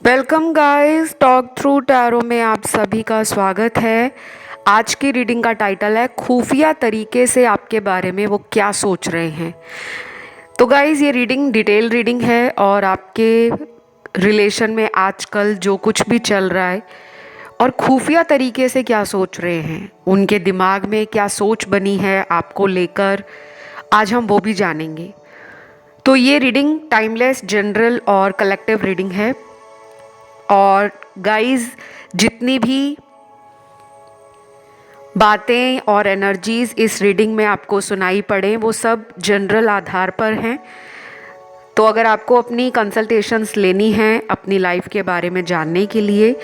Welcome guys, talk through tarot में आप सभी का स्वागत है। आज की रीडिंग का टाइटल है खुफिया तरीके से आपके बारे में वो क्या सोच रहे हैं। तो गाइस, ये रीडिंग डिटेल रीडिंग है और आपके रिलेशन में आजकल जो कुछ भी चल रहा है और खुफिया तरीके से क्या सोच रहे हैं, उनके दिमाग में क्या सोच बनी है आपको लेकर, आज हम वो भी जानेंगे। तो ये रीडिंग टाइमलेस, जनरल और कलेक्टिव रीडिंग है। और गाइस, जितनी भी बातें और एनर्जीज इस रीडिंग में आपको सुनाई पड़े वो सब जनरल आधार पर हैं। तो अगर आपको अपनी कंसल्टेशंस लेनी हैं अपनी लाइफ के बारे में जानने के लिए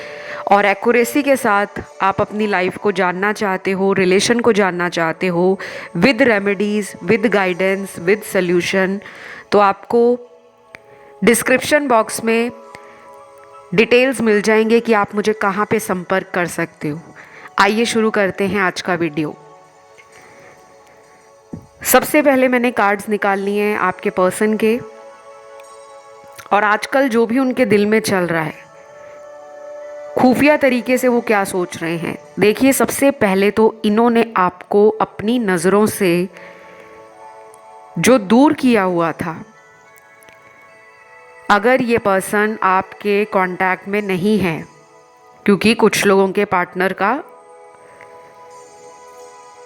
और एक्यूरेसी के साथ आप अपनी लाइफ को जानना चाहते हो, रिलेशन को जानना चाहते हो, with remedies, with guidance, with solution, तो आपको डिस्क्रिप्शन बॉक्स में डिटेल्स मिल जाएंगे कि आप मुझे कहाँ पे संपर्क कर सकते हो। आइए शुरू करते हैं आज का वीडियो। सबसे पहले मैंने कार्ड्स निकाल लिए हैं आपके पर्सन के और आजकल जो भी उनके दिल में चल रहा है, खुफिया तरीके से वो क्या सोच रहे हैं। देखिए, सबसे पहले तो इन्होंने आपको अपनी नज़रों से जो दूर किया हुआ था, अगर ये पर्सन आपके कांटेक्ट में नहीं है, क्योंकि कुछ लोगों के पार्टनर का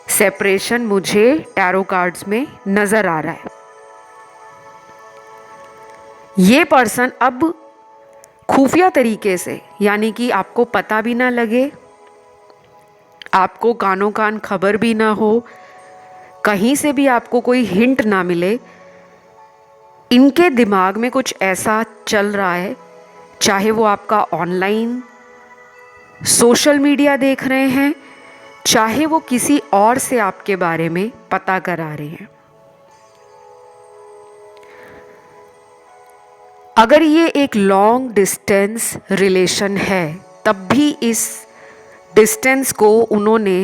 सेपरेशन मुझे टैरो कार्ड्स में नज़र आ रहा है। ये पर्सन अब खुफिया तरीके से, यानी कि आपको पता भी ना लगे, आपको कानों कान खबर भी ना हो, कहीं से भी आपको कोई हिंट ना मिले, इनके दिमाग में कुछ ऐसा चल रहा है, चाहे वो आपका ऑनलाइन सोशल मीडिया देख रहे हैं, चाहे वो किसी और से आपके बारे में पता करा रहे हैं। अगर ये एक लॉन्ग डिस्टेंस रिलेशन है, तब भी इस डिस्टेंस को उन्होंने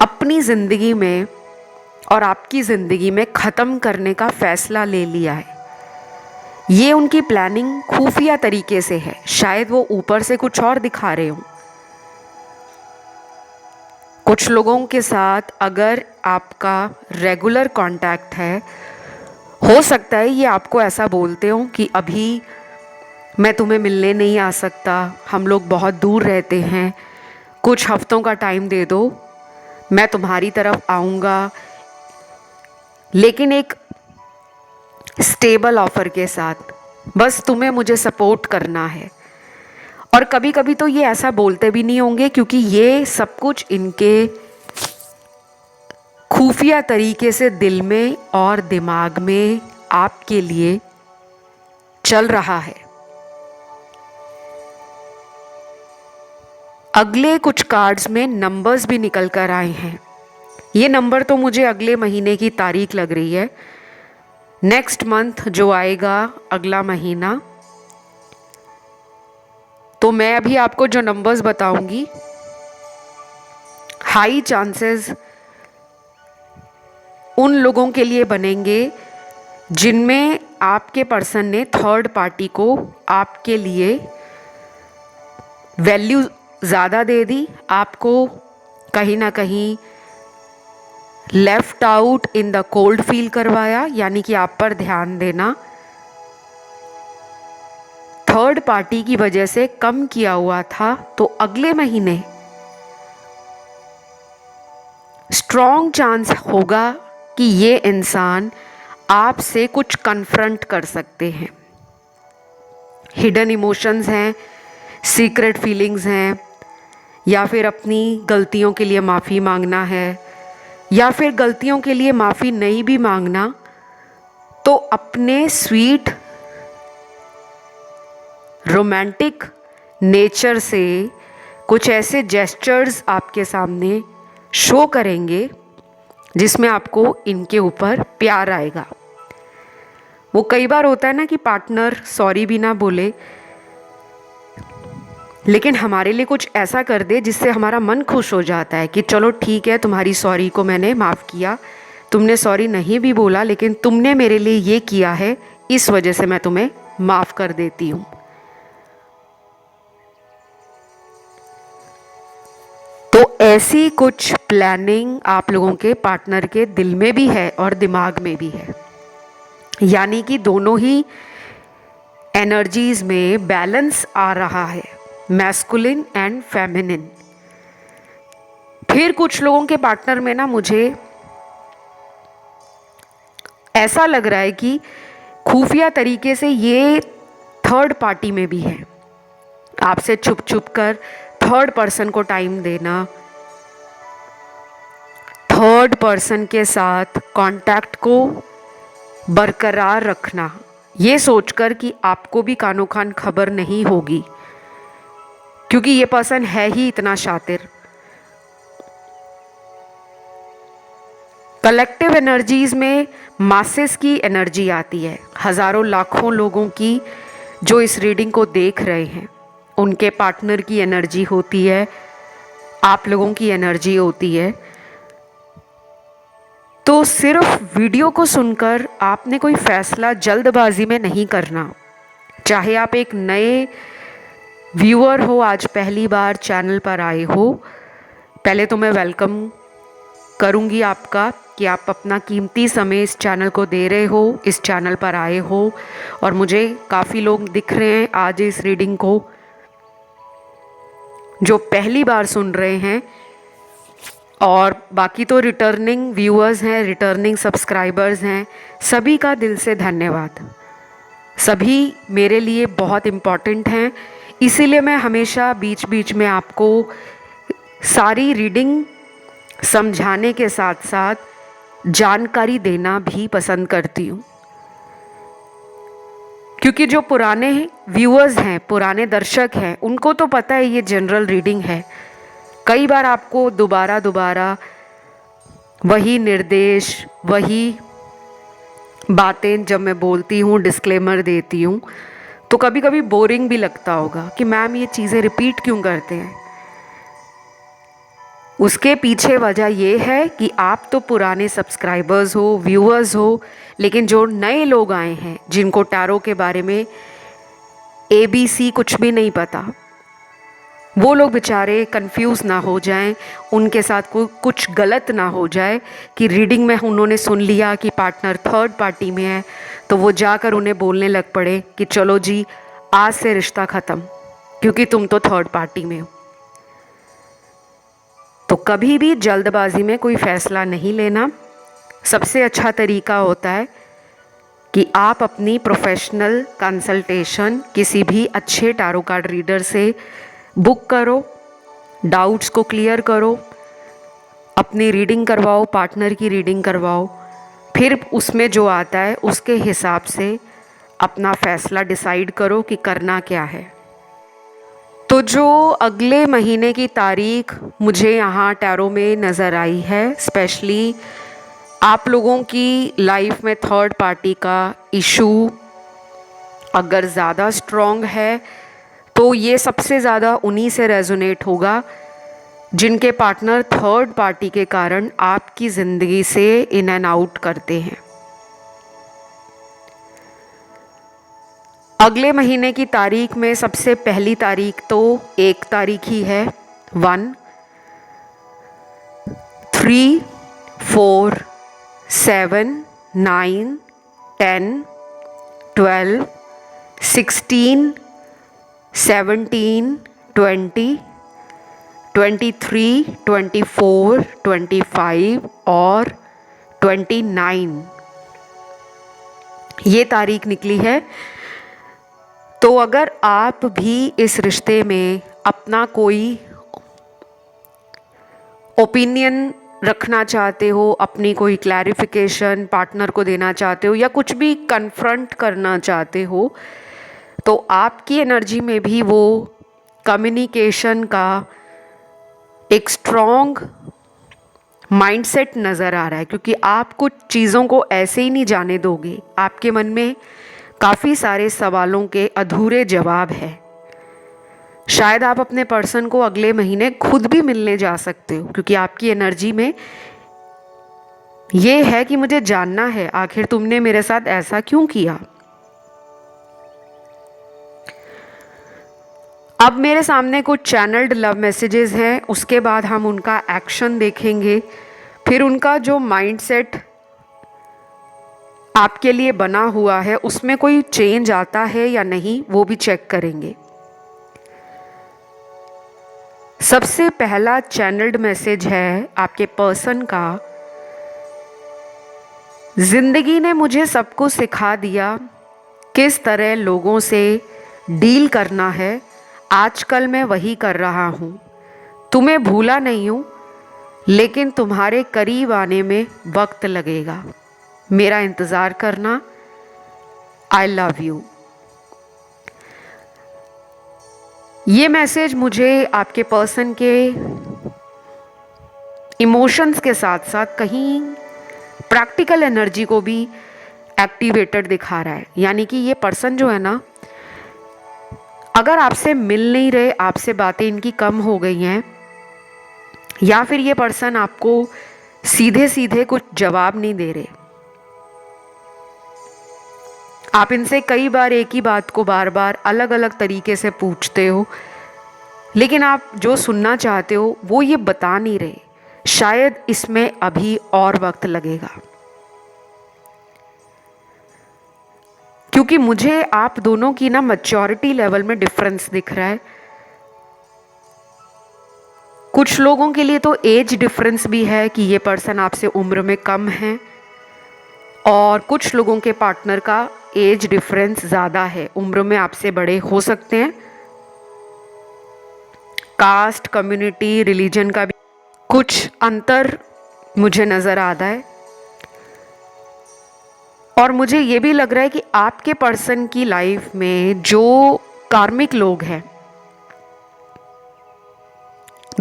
अपनी ज़िंदगी में और आपकी ज़िंदगी में ख़त्म करने का फ़ैसला ले लिया है। ये उनकी प्लानिंग खुफिया तरीके से है। शायद वो ऊपर से कुछ और दिखा रहे हों। कुछ लोगों के साथ अगर आपका रेगुलर कांटेक्ट है, हो सकता है ये आपको ऐसा बोलते हों कि अभी मैं तुम्हें मिलने नहीं आ सकता, हम लोग बहुत दूर रहते हैं, कुछ हफ्तों का टाइम दे दो, मैं तुम्हारी तरफ आऊँगा, लेकिन एक स्टेबल ऑफर के साथ, बस तुम्हें मुझे सपोर्ट करना है। और कभी कभी तो ये ऐसा बोलते भी नहीं होंगे, क्योंकि ये सब कुछ इनके खुफिया तरीके से दिल में और दिमाग में आपके लिए चल रहा है। अगले कुछ कार्ड्स में नंबर्स भी निकल कर आए हैं। ये नंबर तो मुझे अगले महीने की तारीख लग रही है, नेक्स्ट मंथ जो आएगा, अगला महीना। तो मैं अभी आपको जो नंबर्स बताऊंगी, हाई चांसेस उन लोगों के लिए बनेंगे जिनमें आपके पर्सन ने थर्ड पार्टी को आपके लिए वैल्यू ज़्यादा दे दी, आपको कहीं ना कहीं left out in the cold feel करवाया, यानी कि आप पर ध्यान देना थर्ड पार्टी की वजह से कम किया हुआ था। तो अगले महीने स्ट्रॉन्ग चांस होगा कि ये इंसान आपसे कुछ कन्फ्रंट कर सकते हैं। हिडन इमोशंस हैं, सीक्रेट फीलिंग्स हैं, या फिर अपनी गलतियों के लिए माफ़ी मांगना है, या फिर गलतियों के लिए माफ़ी नहीं भी मांगना तो अपने स्वीट रोमांटिक नेचर से कुछ ऐसे जेस्चर्स आपके सामने शो करेंगे जिसमें आपको इनके ऊपर प्यार आएगा। वो कई बार होता है ना कि पार्टनर सॉरी भी ना बोले, लेकिन हमारे लिए कुछ ऐसा कर दे जिससे हमारा मन खुश हो जाता है कि चलो ठीक है, तुम्हारी सॉरी को मैंने माफ़ किया, तुमने सॉरी नहीं भी बोला लेकिन तुमने मेरे लिए ये किया है, इस वजह से मैं तुम्हें माफ़ कर देती हूँ। तो ऐसी कुछ प्लानिंग आप लोगों के पार्टनर के दिल में भी है और दिमाग में भी है, यानी कि दोनों ही एनर्जीज में बैलेंस आ रहा है, मैस्कुलिन एंड फेमिनिन। फिर कुछ लोगों के पार्टनर में ना मुझे ऐसा लग रहा है कि खुफिया तरीके से ये थर्ड पार्टी में भी है, आपसे छुप छुप कर थर्ड पर्सन को टाइम देना, थर्ड पर्सन के साथ कांटेक्ट को बरकरार रखना, ये सोचकर कि आपको भी कानो खान खबर नहीं होगी, क्योंकि ये पर्सन है ही इतना शातिर। कलेक्टिव एनर्जीज में मासेस की एनर्जी आती है, हजारों लाखों लोगों की जो इस रीडिंग को देख रहे हैं, उनके पार्टनर की एनर्जी होती है, आप लोगों की एनर्जी होती है। तो सिर्फ वीडियो को सुनकर आपने कोई फैसला जल्दबाजी में नहीं करना। चाहे आप एक नए व्यूअर हो, आज पहली बार चैनल पर आए हो, पहले तो मैं वेलकम करूंगी आपका कि आप अपना कीमती समय इस चैनल को दे रहे हो, इस चैनल पर आए हो, और मुझे काफ़ी लोग दिख रहे हैं आज इस रीडिंग को जो पहली बार सुन रहे हैं, और बाकी तो रिटर्निंग व्यूअर्स हैं, रिटर्निंग सब्सक्राइबर्स हैं। सभी का दिल से धन्यवाद। सभी मेरे लिए बहुत इम्पॉर्टेंट हैं, इसीलिए मैं हमेशा बीच बीच में आपको सारी रीडिंग समझाने के साथ साथ जानकारी देना भी पसंद करती हूँ, क्योंकि जो पुराने व्यूअर्स हैं, पुराने दर्शक हैं, उनको तो पता है ये जनरल रीडिंग है। कई बार आपको दोबारा वही निर्देश, वही बातें जब मैं बोलती हूँ, डिस्क्लेमर देती हूँ, तो कभी कभी बोरिंग भी लगता होगा कि मैम ये चीज़ें रिपीट क्यों करते हैं। उसके पीछे वजह ये है कि आप तो पुराने सब्सक्राइबर्स हो, व्यूअर्स हो, लेकिन जो नए लोग आए हैं जिनको टैरो के बारे में ABC कुछ भी नहीं पता, वो लोग बेचारे कंफ्यूज ना हो जाएं, उनके साथ कुछ गलत ना हो जाए कि रीडिंग में उन्होंने सुन लिया कि पार्टनर थर्ड पार्टी में है, तो वो जाकर उन्हें बोलने लग पड़े कि चलो जी आज से रिश्ता ख़त्म, क्योंकि तुम तो थर्ड पार्टी में हो। तो कभी भी जल्दबाजी में कोई फ़ैसला नहीं लेना। सबसे अच्छा तरीका होता है कि आप अपनी प्रोफेशनल कंसल्टेशन किसी भी अच्छे टैरो कार्ड रीडर से बुक करो, डाउट्स को क्लियर करो, अपनी रीडिंग करवाओ, पार्टनर की रीडिंग करवाओ, फिर उसमें जो आता है उसके हिसाब से अपना फ़ैसला डिसाइड करो कि करना क्या है। तो जो अगले महीने की तारीख मुझे यहाँ टैरो में नज़र आई है, स्पेशली आप लोगों की लाइफ में थर्ड पार्टी का इशू अगर ज़्यादा स्ट्रॉन्ग है तो ये सबसे ज़्यादा उन्हीं से रेजोनेट होगा जिनके पार्टनर थर्ड पार्टी के कारण आपकी ज़िंदगी से इन एंड आउट करते हैं। अगले महीने की तारीख में सबसे पहली तारीख तो 1 तारीख ही है। 1, 3, 4, 7, 9, 10, 12, 16, 17, 20, 23, 24, 25 और 29 ये तारीख निकली है। तो अगर आप भी इस रिश्ते में अपना कोई ओपिनियन रखना चाहते हो, अपनी कोई क्लैरिफिकेशन पार्टनर को देना चाहते हो, या कुछ भी कन्फ्रंट करना चाहते हो, तो आपकी एनर्जी में भी वो कम्युनिकेशन का एक स्ट्रॉन्ग माइंडसेट नज़र आ रहा है, क्योंकि आप कुछ चीज़ों को ऐसे ही नहीं जाने दोगे। आपके मन में काफ़ी सारे सवालों के अधूरे जवाब है। शायद आप अपने पर्सन को अगले महीने खुद भी मिलने जा सकते हो, क्योंकि आपकी एनर्जी में ये है कि मुझे जानना है आखिर तुमने मेरे साथ ऐसा क्यों किया। अब मेरे सामने कुछ चैनल्ड लव मैसेजेस हैं, उसके बाद हम उनका एक्शन देखेंगे, फिर उनका जो माइंडसेट आपके लिए बना हुआ है उसमें कोई चेंज आता है या नहीं वो भी चेक करेंगे। सबसे पहला चैनल्ड मैसेज है आपके पर्सन का। जिंदगी ने मुझे सब कुछ सिखा दिया, किस तरह लोगों से डील करना है, आजकल मैं वही कर रहा हूँ। तुम्हें भूला नहीं हूँ, लेकिन तुम्हारे करीब आने में वक्त लगेगा। मेरा इंतज़ार करना। I love you. ये मैसेज मुझे आपके पर्सन के इमोशंस के साथ साथ कहीं प्रैक्टिकल एनर्जी को भी एक्टिवेटेड दिखा रहा है। यानी कि ये पर्सन जो है ना, अगर आपसे मिल नहीं रहे, आपसे बातें इनकी कम हो गई हैं, या फिर ये पर्सन आपको सीधे सीधे कुछ जवाब नहीं दे रहे, आप इनसे कई बार एक ही बात को बार बार अलग अलग तरीके से पूछते हो, लेकिन आप जो सुनना चाहते हो वो ये बता नहीं रहे, शायद इसमें अभी और वक्त लगेगा। क्योंकि मुझे आप दोनों की ना मैच्योरिटी लेवल में डिफरेंस दिख रहा है। कुछ लोगों के लिए तो एज डिफरेंस भी है कि ये पर्सन आपसे उम्र में कम है, और कुछ लोगों के पार्टनर का एज डिफरेंस ज़्यादा है, उम्र में आपसे बड़े हो सकते हैं। कास्ट, कम्युनिटी, रिलीजन का भी कुछ अंतर मुझे नज़र आता है। और मुझे ये भी लग रहा है कि आपके पर्सन की लाइफ में जो कार्मिक लोग हैं,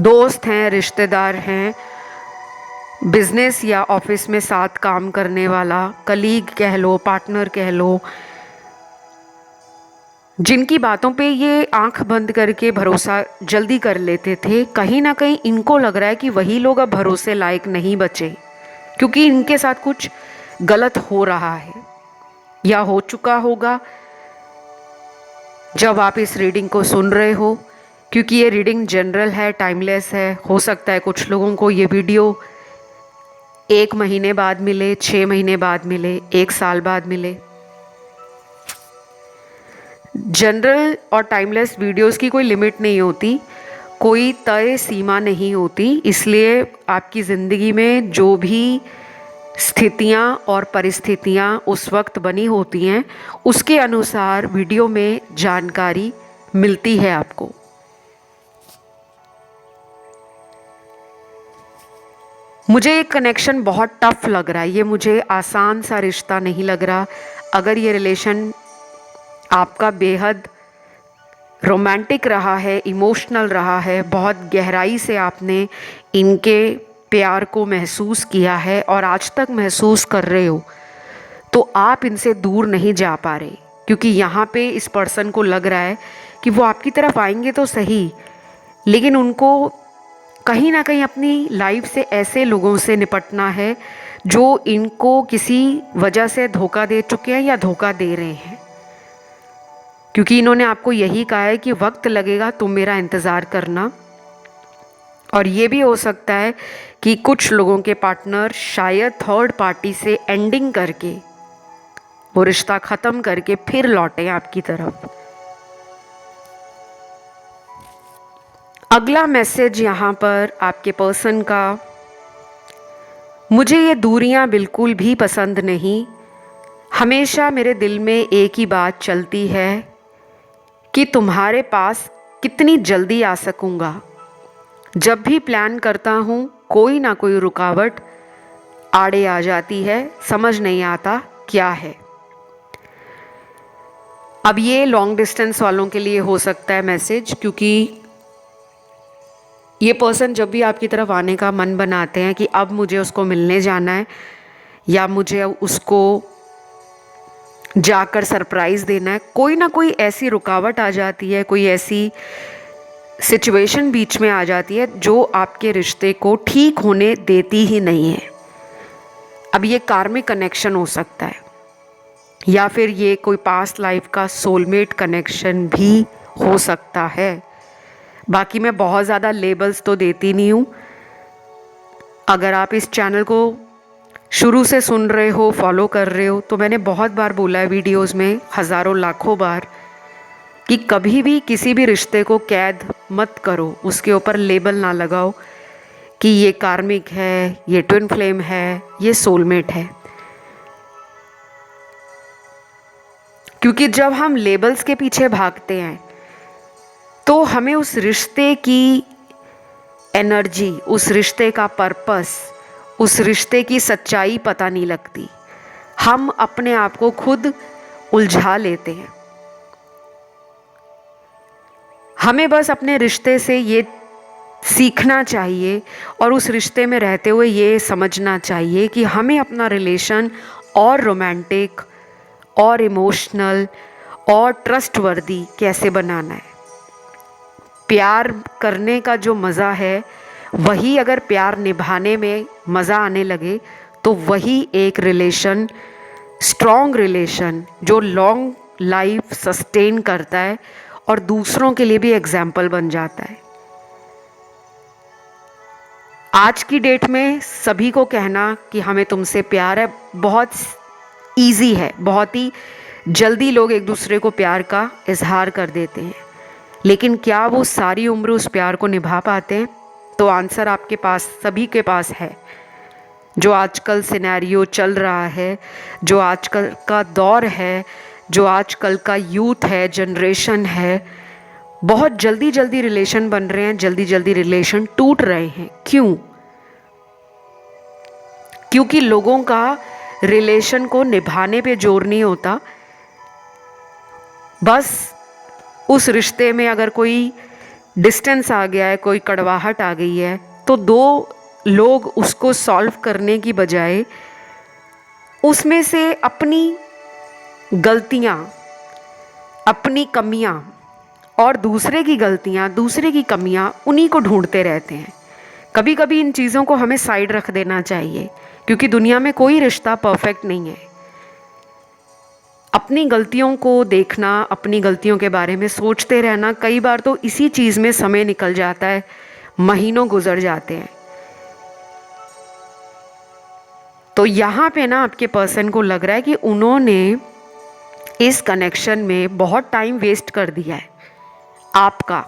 दोस्त हैं, रिश्तेदार हैं, बिजनेस या ऑफिस में साथ काम करने वाला, कलीग कह लो, पार्टनर कह लो, जिनकी बातों पे ये आंख बंद करके भरोसा जल्दी कर लेते थे, कहीं ना कहीं इनको लग रहा है कि वही लोग अब भरोसे लायक नहीं बचे, क्योंकि इनके साथ कुछ गलत हो रहा है या हो चुका होगा जब आप इस रीडिंग को सुन रहे हो। क्योंकि ये रीडिंग जनरल है, टाइमलेस है। हो सकता है कुछ लोगों को ये वीडियो 1 महीने बाद मिले, 6 महीने बाद मिले, 1 साल बाद मिले। जनरल और टाइमलेस वीडियोस की कोई लिमिट नहीं होती, कोई तय सीमा नहीं होती। इसलिए आपकी ज़िंदगी में जो भी स्थितियाँ और परिस्थितियाँ उस वक्त बनी होती हैं, उसके अनुसार वीडियो में जानकारी मिलती है आपको। मुझे ये कनेक्शन बहुत टफ लग रहा है, ये मुझे आसान सा रिश्ता नहीं लग रहा। अगर ये रिलेशन आपका बेहद रोमांटिक रहा है, इमोशनल रहा है, बहुत गहराई से आपने इनके प्यार को महसूस किया है और आज तक महसूस कर रहे हो, तो आप इनसे दूर नहीं जा पा रहे। क्योंकि यहाँ पे इस पर्सन को लग रहा है कि वो आपकी तरफ आएंगे तो सही, लेकिन उनको कहीं ना कहीं अपनी लाइफ से ऐसे लोगों से निपटना है जो इनको किसी वजह से धोखा दे चुके हैं या धोखा दे रहे हैं। क्योंकि इन्होंने आपको यही कहा है कि वक्त लगेगा, तुम मेरा इंतज़ार करना। और ये भी हो सकता है कि कुछ लोगों के पार्टनर शायद थर्ड पार्टी से एंडिंग करके, वो रिश्ता ख़त्म करके फिर लौटे आपकी तरफ। अगला मैसेज यहाँ पर आपके पर्सन का, मुझे ये दूरियां बिल्कुल भी पसंद नहीं। हमेशा मेरे दिल में एक ही बात चलती है कि तुम्हारे पास कितनी जल्दी आ सकूँगा। जब भी प्लान करता हूँ कोई ना कोई रुकावट आड़े आ जाती है, समझ नहीं आता क्या है। अब ये लॉन्ग डिस्टेंस वालों के लिए हो सकता है मैसेज, क्योंकि ये पर्सन जब भी आपकी तरफ आने का मन बनाते हैं कि अब मुझे उसको मिलने जाना है या मुझे उसको जाकर सरप्राइज़ देना है, कोई ना कोई ऐसी रुकावट आ जाती है, कोई ऐसी सिचुएशन बीच में आ जाती है जो आपके रिश्ते को ठीक होने देती ही नहीं है। अब ये कार्मिक कनेक्शन हो सकता है या फिर ये कोई पास्ट लाइफ का सोलमेट कनेक्शन भी हो सकता है। बाकी मैं बहुत ज़्यादा लेबल्स तो देती नहीं हूँ। अगर आप इस चैनल को शुरू से सुन रहे हो, फॉलो कर रहे हो, तो मैंने बहुत बार बोला है वीडियोस में, हज़ारों लाखों बार, कि कभी भी किसी भी रिश्ते को कैद मत करो, उसके ऊपर लेबल ना लगाओ कि ये कार्मिक है, ये ट्विन फ्लेम है, ये सोलमेट है। क्योंकि जब हम लेबल्स के पीछे भागते हैं तो हमें उस रिश्ते की एनर्जी, उस रिश्ते का पर्पस, उस रिश्ते की सच्चाई पता नहीं लगती। हम अपने आप को खुद उलझा लेते हैं। हमें बस अपने रिश्ते से ये सीखना चाहिए और उस रिश्ते में रहते हुए ये समझना चाहिए कि हमें अपना रिलेशन और रोमांटिक और इमोशनल और ट्रस्टवर्दी कैसे बनाना है। प्यार करने का जो मज़ा है, वही अगर प्यार निभाने में मज़ा आने लगे तो वही एक रिलेशन, स्ट्रॉन्ग रिलेशन, जो लॉन्ग लाइफ सस्टेन करता है और दूसरों के लिए भी एग्जाम्पल बन जाता है। आज की डेट में सभी को कहना कि हमें तुमसे प्यार है बहुत ईजी है, बहुत ही जल्दी लोग एक दूसरे को प्यार का इजहार कर देते हैं, लेकिन क्या वो सारी उम्र उस प्यार को निभा पाते हैं? तो आंसर आपके पास, सभी के पास है। जो आजकल सिनेरियो चल रहा है, जो आजकल का दौर है, जो आजकल का यूथ है, जनरेशन है, बहुत जल्दी जल्दी रिलेशन बन रहे हैं, जल्दी जल्दी रिलेशन टूट रहे हैं। क्यों? क्योंकि लोगों का रिलेशन को निभाने पे जोर नहीं होता। बस उस रिश्ते में अगर कोई डिस्टेंस आ गया है, कोई कड़वाहट आ गई है, तो दो लोग उसको सॉल्व करने की बजाय उसमें से अपनी गलतियां, अपनी कमियां और दूसरे की गलतियां, दूसरे की कमियां, उन्हीं को ढूंढते रहते हैं। कभी कभी इन चीज़ों को हमें साइड रख देना चाहिए, क्योंकि दुनिया में कोई रिश्ता परफेक्ट नहीं है। अपनी गलतियों को देखना, अपनी गलतियों के बारे में सोचते रहना, कई बार तो इसी चीज़ में समय निकल जाता है, महीनों गुजर जाते हैं। तो यहाँ पे ना आपके पर्सन को लग रहा है कि उन्होंने इस कनेक्शन में बहुत टाइम वेस्ट कर दिया है आपका,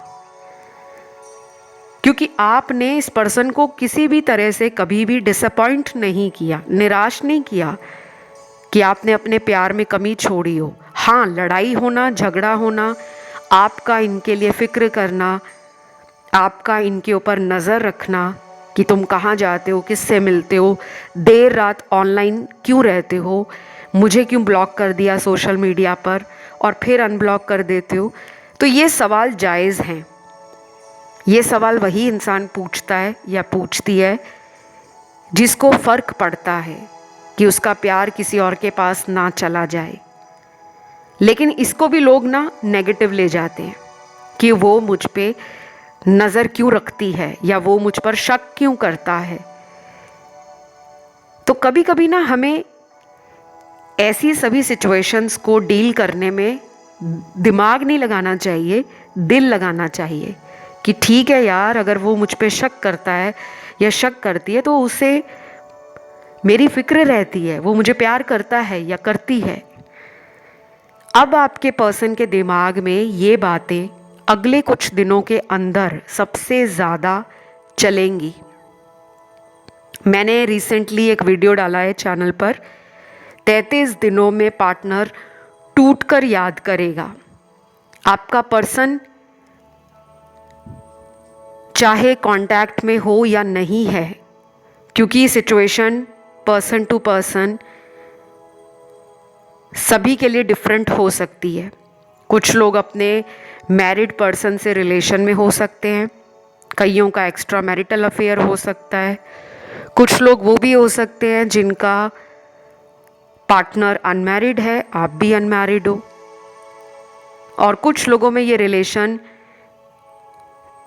क्योंकि आपने इस पर्सन को किसी भी तरह से कभी भी डिसअपॉइंट नहीं किया, निराश नहीं किया कि आपने अपने प्यार में कमी छोड़ी हो। हाँ, लड़ाई होना, झगड़ा होना, आपका इनके लिए फिक्र करना, आपका इनके ऊपर नज़र रखना कि तुम कहाँ जाते हो, किससे मिलते हो, देर रात ऑनलाइन क्यों रहते हो, मुझे क्यों ब्लॉक कर दिया सोशल मीडिया पर और फिर अनब्लॉक कर देते हो। तो ये सवाल जायज़ हैं। ये सवाल वही इंसान पूछता है या पूछती है जिसको फ़र्क पड़ता है कि उसका प्यार किसी और के पास ना चला जाए। लेकिन इसको भी लोग ना नेगेटिव ले जाते हैं कि वो मुझ पे नज़र क्यों रखती है या वो मुझ पर शक क्यों करता है। तो कभी कभी ना हमें ऐसी सभी सिचुएशंस को डील करने में दिमाग नहीं लगाना चाहिए, दिल लगाना चाहिए कि ठीक है यार, अगर वो मुझ पे शक करता है या शक करती है तो उससे मेरी फिक्र रहती है, वो मुझे प्यार करता है या करती है। अब आपके पर्सन के दिमाग में ये बातें अगले कुछ दिनों के अंदर सबसे ज़्यादा चलेंगी। मैंने रिसेंटली एक वीडियो डाला है चैनल पर, 33 दिनों में पार्टनर टूटकर याद करेगा। आपका पर्सन चाहे कांटेक्ट में हो या नहीं है, क्योंकि सिचुएशन पर्सन टू पर्सन सभी के लिए डिफरेंट हो सकती है। कुछ लोग अपने मैरिड पर्सन से रिलेशन में हो सकते हैं, कईयों का एक्स्ट्रा मैरिटल अफेयर हो सकता है, कुछ लोग वो भी हो सकते हैं जिनका पार्टनर अनमैरिड है, आप भी अनमैरिड हो, और कुछ लोगों में ये रिलेशन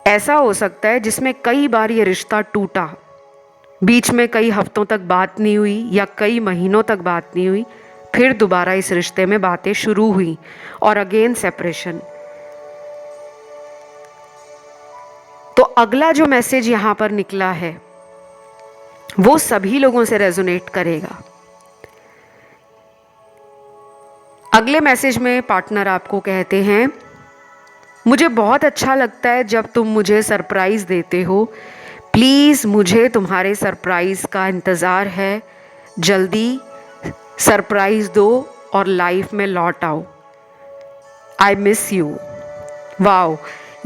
ऐसा हो सकता है जिसमें कई बार ये रिश्ता टूटा, बीच में कई हफ्तों तक बात नहीं हुई या कई महीनों तक बात नहीं हुई, फिर दोबारा इस रिश्ते में बातें शुरू हुई और अगेन सेपरेशन। अगला जो मैसेज यहाँ पर निकला है वो सभी लोगों से रेजोनेट करेगा। अगले मैसेज में पार्टनर आपको कहते हैं, मुझे बहुत अच्छा लगता है जब तुम मुझे सरप्राइज़ देते हो। प्लीज़ मुझे तुम्हारे सरप्राइज़ का इंतज़ार है। जल्दी सरप्राइज़ दो और लाइफ में लौट आओ। I miss you. वाओ,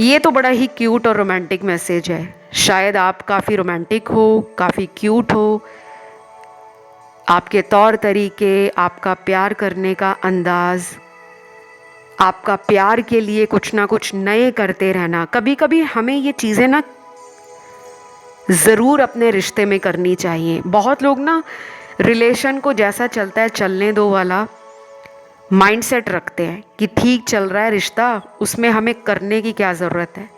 ये तो बड़ा ही क्यूट और रोमांटिक मैसेज है। शायद आप काफ़ी रोमांटिक हो, काफ़ी क्यूट हो। आपके तौर तरीके, आपका प्यार करने का अंदाज़, आपका प्यार के लिए कुछ ना कुछ नए करते रहना। कभी कभी हमें ये चीज़ें ना ज़रूर अपने रिश्ते में करनी चाहिए। बहुत लोग ना रिलेशन को जैसा चलता है चलने दो वाला माइंडसेट रखते हैं कि ठीक चल रहा है रिश्ता, उसमें हमें करने की क्या ज़रूरत है।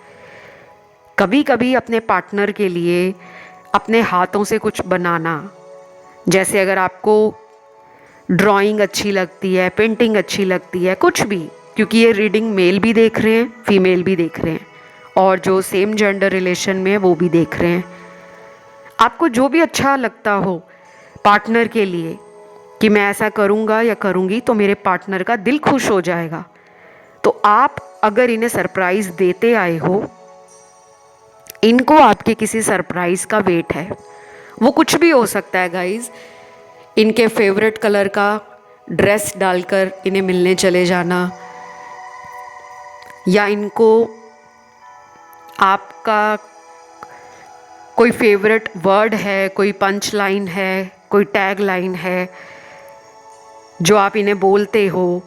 कभी कभी अपने पार्टनर के लिए अपने हाथों से कुछ बनाना, जैसे अगर आपको ड्राइंग अच्छी लगती है, पेंटिंग अच्छी लगती है, कुछ भी, क्योंकि ये रीडिंग मेल भी देख रहे हैं, फीमेल भी देख रहे हैं, और जो सेम जेंडर रिलेशन में है वो भी देख रहे हैं। आपको जो भी अच्छा लगता हो पार्टनर के लिए कि मैं ऐसा करूँगा या करूँगी तो मेरे पार्टनर का दिल खुश हो जाएगा, तो आप अगर इन्हें सरप्राइज़ देते आए हो, इनको आपके किसी सरप्राइज़ का वेट है। वो कुछ भी हो सकता है गाइज़। इनके फेवरेट कलर का ड्रेस डालकर इन्हें मिलने चले जाना, या इनको आपका कोई फेवरेट वर्ड है, कोई पंच लाइन है, कोई टैग लाइन है जो आप इन्हें बोलते हो,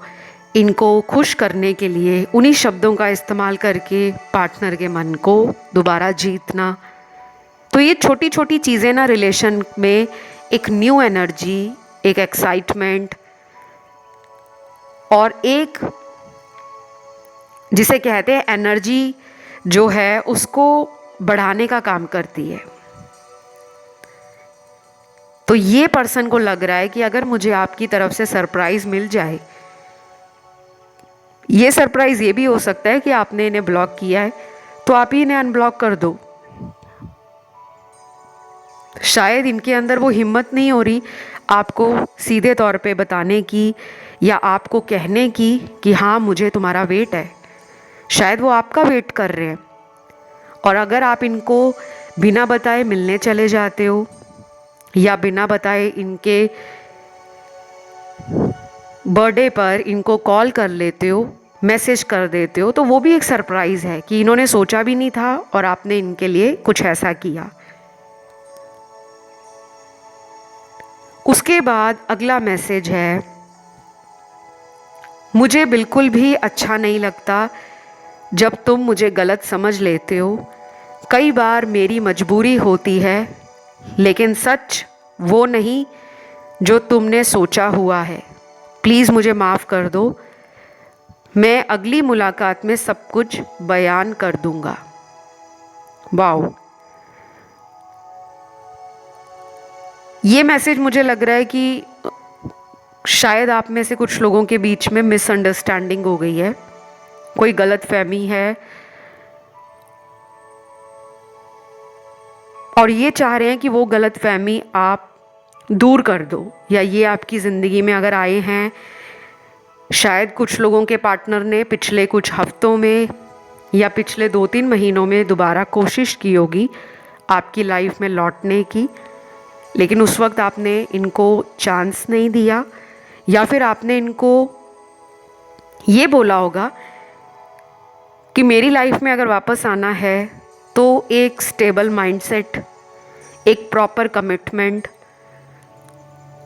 इनको खुश करने के लिए उन्हीं शब्दों का इस्तेमाल करके पार्टनर के मन को दोबारा जीतना। तो ये छोटी छोटी चीज़ें ना रिलेशन में एक न्यू एनर्जी, एक एक्साइटमेंट और एक जिसे कहते हैं एनर्जी जो है उसको बढ़ाने का काम करती है। तो ये पर्सन को लग रहा है कि अगर मुझे आपकी तरफ से सरप्राइज़ मिल जाए, ये सरप्राइज़ ये भी हो सकता है कि आपने इन्हें ब्लॉक किया है तो आप ही इन्हें अनब्लॉक कर दो। शायद इनके अंदर वो हिम्मत नहीं हो रही आपको सीधे तौर पे बताने की या आपको कहने की कि हाँ मुझे तुम्हारा वेट है। शायद वो आपका वेट कर रहे हैं, और अगर आप इनको बिना बताए मिलने चले जाते हो या बिना बताए इनके बर्थडे पर इनको कॉल कर लेते हो, मैसेज कर देते हो, तो वो भी एक सरप्राइज़ है कि इन्होंने सोचा भी नहीं था और आपने इनके लिए कुछ ऐसा किया। उसके बाद अगला मैसेज है, मुझे बिल्कुल भी अच्छा नहीं लगता जब तुम मुझे गलत समझ लेते हो। कई बार मेरी मजबूरी होती है, लेकिन सच वो नहीं जो तुमने सोचा हुआ है। प्लीज़ मुझे माफ़ कर दो, मैं अगली मुलाकात में सब कुछ बयान कर दूंगा। वाओ, ये मैसेज मुझे लग रहा है कि शायद आप में से कुछ लोगों के बीच में मिसअंडरस्टैंडिंग हो गई है, कोई गलत फहमी है, और ये चाह रहे हैं कि वो गलत फहमी आप दूर कर दो, या ये आपकी ज़िंदगी में अगर आए हैं, शायद कुछ लोगों के पार्टनर ने पिछले कुछ हफ्तों में या पिछले 2-3 महीनों में दोबारा कोशिश की होगी आपकी लाइफ में लौटने की, लेकिन उस वक्त आपने इनको चांस नहीं दिया, या फिर आपने इनको ये बोला होगा कि मेरी लाइफ में अगर वापस आना है तो एक स्टेबल माइंडसेट, एक प्रॉपर कमिटमेंट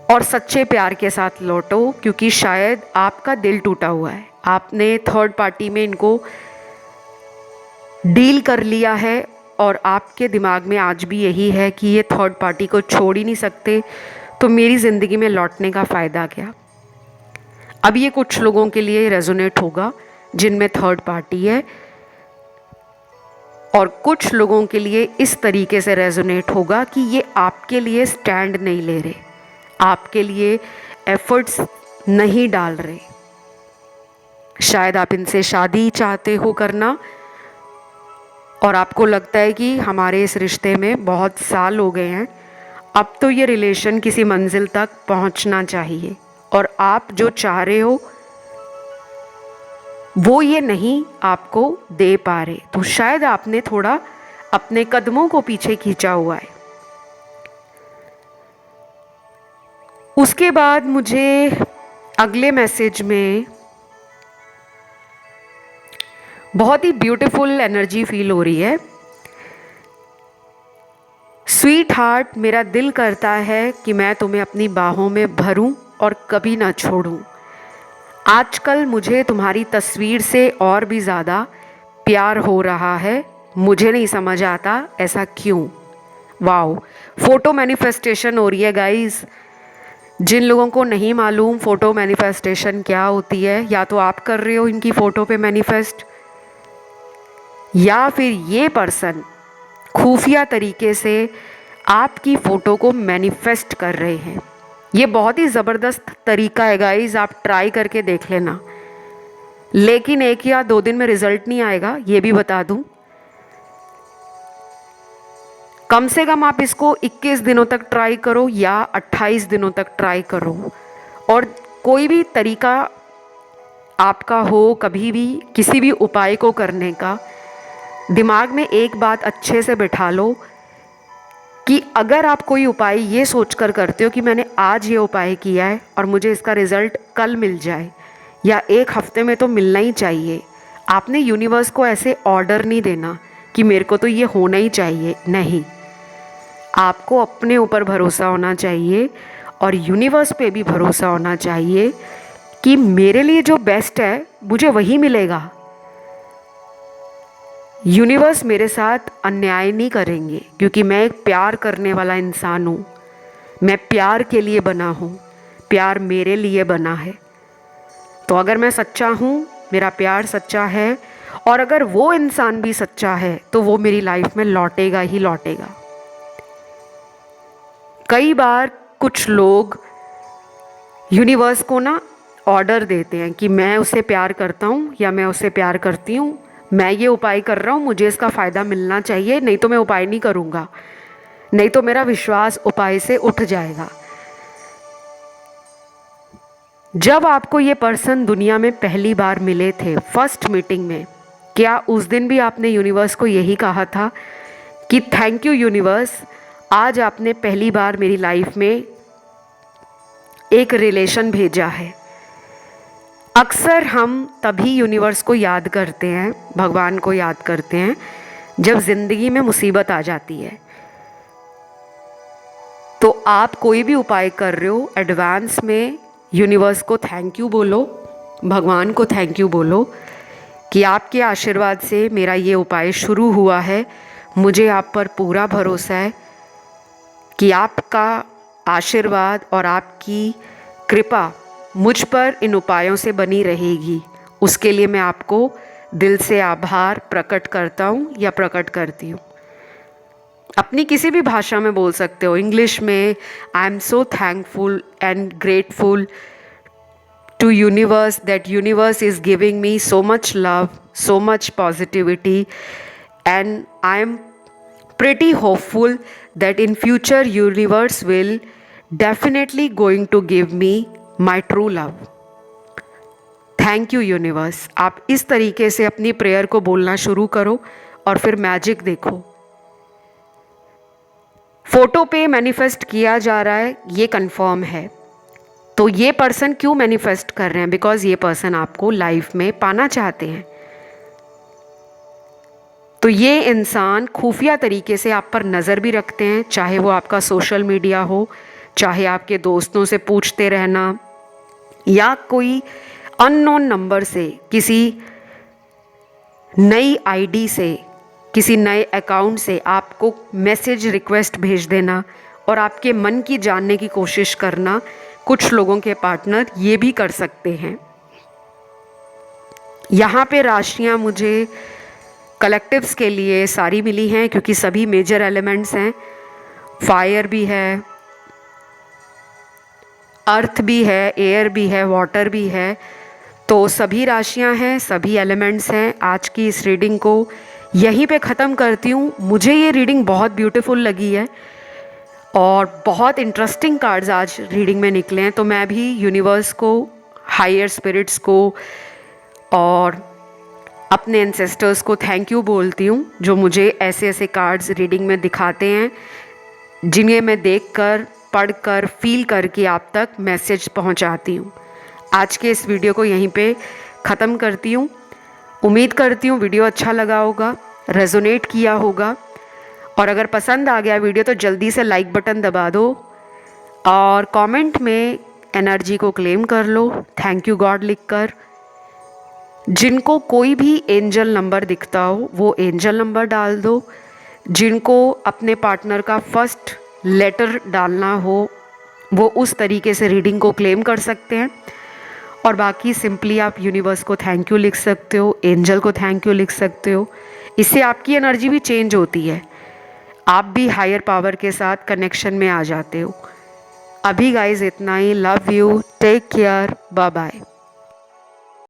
और सच्चे प्यार के साथ लौटो, क्योंकि शायद आपका दिल टूटा हुआ है। आपने थर्ड पार्टी में इनको डील कर लिया है और आपके दिमाग में आज भी यही है कि ये थर्ड पार्टी को छोड़ ही नहीं सकते, तो मेरी ज़िंदगी में लौटने का फ़ायदा क्या। अब ये कुछ लोगों के लिए रेजोनेट होगा जिनमें थर्ड पार्टी है, और कुछ लोगों के लिए इस तरीके से रेजोनेट होगा कि ये आपके लिए स्टैंड नहीं ले रहे, आपके लिए एफर्ट्स नहीं डाल रहे। शायद आप इनसे शादी चाहते हो करना, और आपको लगता है कि हमारे इस रिश्ते में बहुत साल हो गए हैं, अब तो ये रिलेशन किसी मंजिल तक पहुंचना चाहिए, और आप जो चाह रहे हो वो ये नहीं आपको दे पा रहे, तो शायद आपने थोड़ा अपने कदमों को पीछे खींचा हुआ है। उसके बाद मुझे अगले मैसेज में बहुत ही ब्यूटीफुल एनर्जी फील हो रही है। स्वीट हार्ट, मेरा दिल करता है कि मैं तुम्हें अपनी बाहों में भरूं और कभी ना छोड़ूं। आजकल मुझे तुम्हारी तस्वीर से और भी ज़्यादा प्यार हो रहा है, मुझे नहीं समझ आता ऐसा क्यों। वाओ, फोटो मैनिफेस्टेशन हो रही है गाइस। जिन लोगों को नहीं मालूम फोटो मैनिफेस्टेशन क्या होती है, या तो आप कर रहे हो इनकी फ़ोटो पे मैनिफेस्ट, या फिर ये पर्सन खुफिया तरीके से आपकी फ़ोटो को मैनिफेस्ट कर रहे हैं। ये बहुत ही ज़बरदस्त तरीका है गाइस, आप ट्राई करके देख लेना। लेकिन 1 या 2 दिन में रिजल्ट नहीं आएगा, ये भी बता दूं। कम से कम आप इसको 21 दिनों तक ट्राई करो या 28 दिनों तक ट्राई करो। और कोई भी तरीका आपका हो, कभी भी किसी भी उपाय को करने का, दिमाग में एक बात अच्छे से बिठा लो कि अगर आप कोई उपाय ये सोचकर करते हो कि मैंने आज ये उपाय किया है और मुझे इसका रिज़ल्ट कल मिल जाए या 1 हफ्ते में तो मिलना ही चाहिए, आपने यूनिवर्स को ऐसे ऑर्डर नहीं देना कि मेरे को तो ये होना ही चाहिए। नहीं, आपको अपने ऊपर भरोसा होना चाहिए और यूनिवर्स पे भी भरोसा होना चाहिए कि मेरे लिए जो बेस्ट है मुझे वही मिलेगा। यूनिवर्स मेरे साथ अन्याय नहीं करेंगे, क्योंकि मैं एक प्यार करने वाला इंसान हूँ। मैं प्यार के लिए बना हूँ, प्यार मेरे लिए बना है। तो अगर मैं सच्चा हूँ, मेरा प्यार सच्चा है, और अगर वो इंसान भी सच्चा है तो वो मेरी लाइफ में लौटेगा ही लौटेगा। कई बार कुछ लोग यूनिवर्स को ना ऑर्डर देते हैं कि मैं उसे प्यार करता हूँ या मैं उसे प्यार करती हूँ, मैं ये उपाय कर रहा हूँ, मुझे इसका फ़ायदा मिलना चाहिए, नहीं तो मैं उपाय नहीं करूँगा, नहीं तो मेरा विश्वास उपाय से उठ जाएगा। जब आपको ये पर्सन दुनिया में पहली बार मिले थे, फर्स्ट मीटिंग में, क्या उस दिन भी आपने यूनिवर्स को यही कहा था कि थैंक यू यूनिवर्स, आज आपने पहली बार मेरी लाइफ में एक रिलेशन भेजा है। अक्सर हम तभी यूनिवर्स को याद करते हैं, भगवान को याद करते हैं, जब ज़िंदगी में मुसीबत आ जाती है। तो आप कोई भी उपाय कर रहे हो, एडवांस में यूनिवर्स को थैंक यू बोलो, भगवान को थैंक यू बोलो कि आपके आशीर्वाद से मेरा ये उपाय शुरू हुआ है। मुझे आप पर पूरा भरोसा है कि आपका आशीर्वाद और आपकी कृपा मुझ पर इन उपायों से बनी रहेगी। उसके लिए मैं आपको दिल से आभार प्रकट करता हूँ या प्रकट करती हूँ। अपनी किसी भी भाषा में बोल सकते हो, इंग्लिश में I am so thankful and grateful to universe that universe is giving me so much love, so much positivity, and I am pretty hopeful that in future universe will definitely going to give me my true love. Thank you universe. आप इस तरीके से अपनी prayer को बोलना शुरू करो और फिर मैजिक देखो। फोटो पे मैनिफेस्ट किया जा रहा है, ये कंफर्म है। तो ये पर्सन क्यों मैनिफेस्ट कर रहे हैं? बिकॉज ये पर्सन आपको लाइफ में पाना चाहते हैं। तो ये इंसान खुफिया तरीके से आप पर नज़र भी रखते हैं, चाहे वो आपका सोशल मीडिया हो, चाहे आपके दोस्तों से पूछते रहना, या कोई अननोन नंबर से, किसी नई आईडी से, किसी नए अकाउंट से आपको मैसेज रिक्वेस्ट भेज देना और आपके मन की जानने की कोशिश करना। कुछ लोगों के पार्टनर ये भी कर सकते हैं। यहाँ पे राशियाँ मुझे कलेक्टिव्स के लिए सारी मिली हैं, क्योंकि सभी मेजर एलिमेंट्स हैं। फायर भी है, अर्थ भी है, एयर भी है, वाटर भी है। तो सभी राशियां हैं, सभी एलिमेंट्स हैं। आज की इस रीडिंग को यहीं पे ख़त्म करती हूँ। मुझे ये रीडिंग बहुत ब्यूटीफुल लगी है और बहुत इंटरेस्टिंग कार्ड्स आज रीडिंग में निकले हैं। तो मैं भी यूनिवर्स को, हायर स्पिरिट्स को और अपने एंसेस्टर्स को थैंक यू बोलती हूँ, जो मुझे ऐसे ऐसे कार्ड्स रीडिंग में दिखाते हैं, जिन्हें मैं देखकर, पढ़कर, फील करके आप तक मैसेज पहुँचाती हूँ। आज के इस वीडियो को यहीं पे ख़त्म करती हूँ। उम्मीद करती हूँ वीडियो अच्छा लगा होगा, रेजोनेट किया होगा, और अगर पसंद आ गया वीडियो तो जल्दी से लाइक बटन दबा दो और कमेंट में एनर्जी को क्लेम कर लो, थैंक यू गॉड लिखकर। जिनको कोई भी एंजल नंबर दिखता हो वो एंजल नंबर डाल दो। जिनको अपने पार्टनर का फर्स्ट लेटर डालना हो वो उस तरीके से रीडिंग को क्लेम कर सकते हैं। और बाकी सिंपली आप यूनिवर्स को थैंक यू लिख सकते हो, एंजल को थैंक यू लिख सकते हो। इससे आपकी एनर्जी भी चेंज होती है, आप भी हायर पावर के साथ कनेक्शन में आ जाते हो। अभी गाइज इतना ही। Love you, take care, bye bye.